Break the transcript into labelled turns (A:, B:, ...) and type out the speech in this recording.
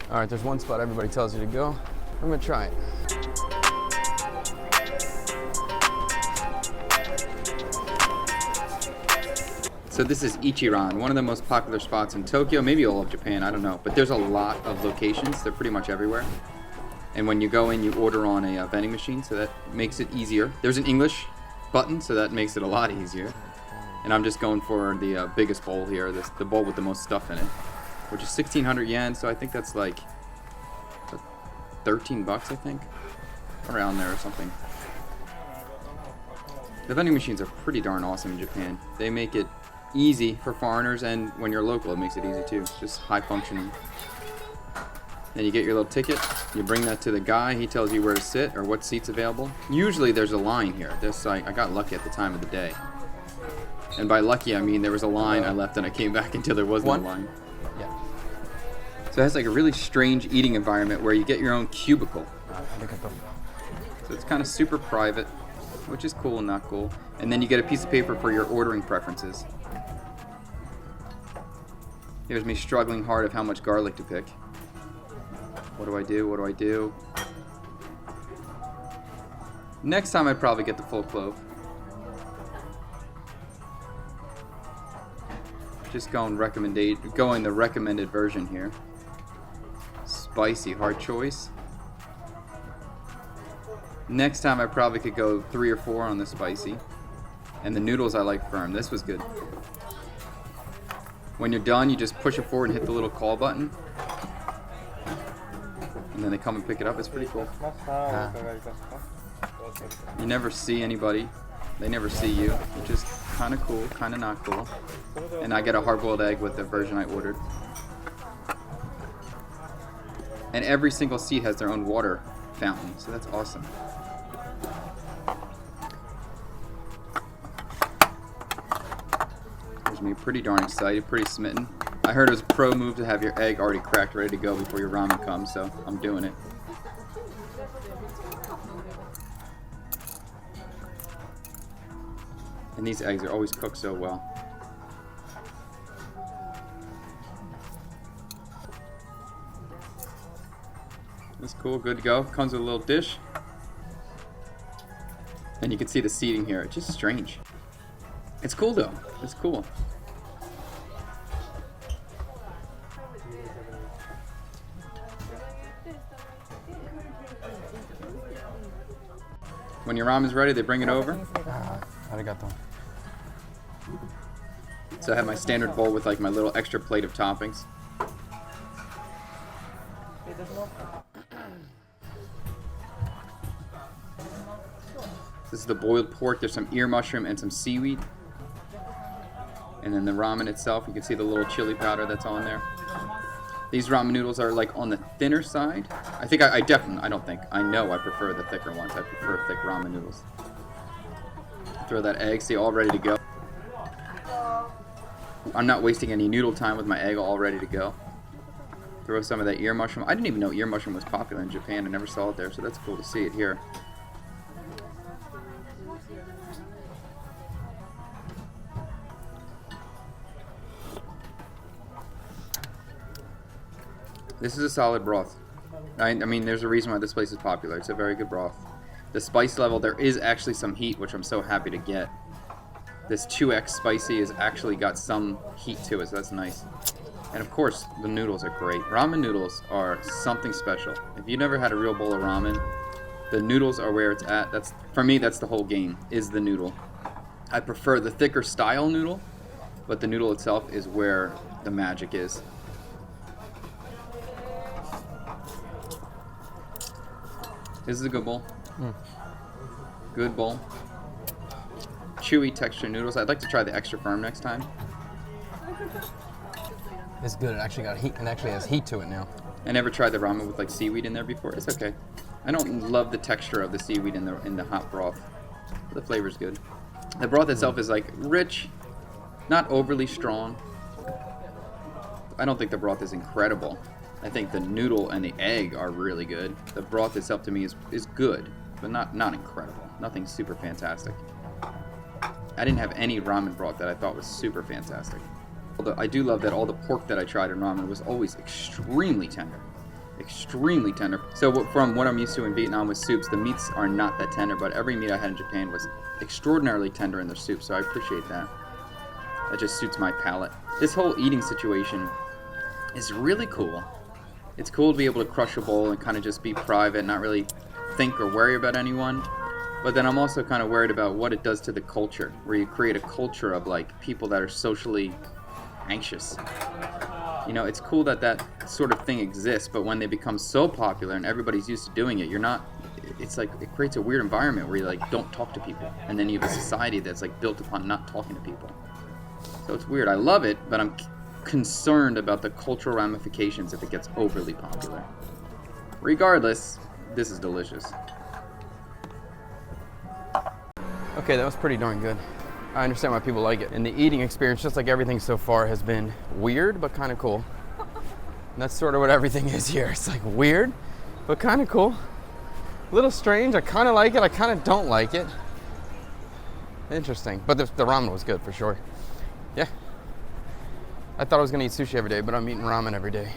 A: All right, there's one spot everybody tells you to go. I'm gonna try it.
B: So this is Ichiran, one of the most popular spots in Tokyo, maybe all of Japan, I don't know. But there's a lot of locations, they're pretty much everywhere. And when you go in, you order on a vending machine, so that makes it easier. There's an English button, so that makes it a lot easier. And I'm just going for the biggest bowl here, the bowl with the most stuff in it, which is 1,600 yen, so I think that's like 13 bucks, I think, around there or something. The vending machines are pretty darn awesome in Japan. They make it easy for foreigners, and when you're local, it makes it easy too. It's just high functioning. Then you get your little ticket, you bring that to the guy, he tells you where to sit or what seat's available. Usually there's a line here. I got lucky at the time of the day. And by lucky, I mean there was a line, I left and I came back until there was no line.
A: Yeah.
B: So it has like a really strange eating environment where you get your own cubicle. So it's kind of super private, which is cool and not cool. And then you get a piece of paper for your ordering preferences. Here's me struggling hard of how much garlic to pick. What do I do? What do I do? Next time I'd probably get the full clove. Just going the recommended version here. Spicy, hard choice. Next time I probably could go 3 or 4 on the spicy. And the noodles I like firm. This was good. When you're done, you just push it forward and hit the little call button. And then they come and pick it up. It's pretty cool. You never see anybody. They never see you. It's just kind of cool, kind of not cool. And I get a hard-boiled egg with the version I ordered. And every single seat has their own water fountain, so that's awesome. There's me pretty darn excited, pretty smitten. I heard it was a pro move to have your egg already cracked, ready to go before your ramen comes, so I'm doing it. And these eggs are always cooked so well. That's cool, good to go. Comes with a little dish. And you can see the seating here. It's just strange. It's cool though. It's cool. When your ramen's ready, they bring it over.
A: Arigato.
B: So I have my standard bowl with like my little extra plate of toppings. This is the boiled pork. There's some ear mushroom and some seaweed. And then the ramen itself, you can see the little chili powder that's on there. These ramen noodles are like on the thinner side. I know I prefer the thicker ones. I prefer thick ramen noodles. Throw that egg, see, all ready to go. I'm not wasting any noodle time with my egg all ready to go. Throw some of that ear mushroom. I didn't even know ear mushroom was popular in Japan. I never saw it there, so that's cool to see it here. This is a solid broth. I mean, there's a reason why this place is popular. It's a very good broth. The spice level, there is actually some heat, which I'm so happy to get. This 2x spicy has actually got some heat to it, so that's nice. And of course, the noodles are great. Ramen noodles are something special. If you've never had a real bowl of ramen, the noodles are where it's at. For me, that's the whole game, is the noodle. I prefer the thicker style noodle, but the noodle itself is where the magic is. This is a good bowl. Good bowl. Chewy texture noodles. I'd like to try the extra firm next time.
A: It's good. It actually got heat, and actually has heat to it now.
B: I never tried the ramen with like seaweed in there before. It's okay. I don't love the texture of the seaweed in the hot broth. The flavor's good. The broth itself is like rich, not overly strong. I don't think the broth is incredible. I think the noodle and the egg are really good. The broth itself to me is good, but not incredible. Nothing super fantastic. I didn't have any ramen broth that I thought was super fantastic. Although I do love that all the pork that I tried in ramen was always extremely tender. extremely tender. So from what I'm used to in Vietnam with soups, the meats are not that tender, but every meat I had in Japan was extraordinarily tender in their soup, so I appreciate that. That just suits my palate. This whole eating situation is really cool. It's cool to be able to crush a bowl and kind of just be private, not really think or worry about anyone. But then I'm also kind of worried about what it does to the culture, where you create a culture of like people that are socially anxious. You know, it's cool that that sort of thing exists, but when they become so popular and everybody's used to doing it, it's like it creates a weird environment where you like don't talk to people, and then you have a society that's like built upon not talking to people. So it's weird. I love it, but I'm concerned about the cultural ramifications if it gets overly popular. Regardless, this is delicious.
A: Okay, that was pretty darn good. I understand why people like it. And the eating experience, just like everything so far, has been weird, but kind of cool. And that's sort of what everything is here. It's like weird, but kind of cool. A little strange. I kind of like it. I kind of don't like it. Interesting. But the ramen was good for sure. Yeah. I thought I was going to eat sushi every day, but I'm eating ramen every day.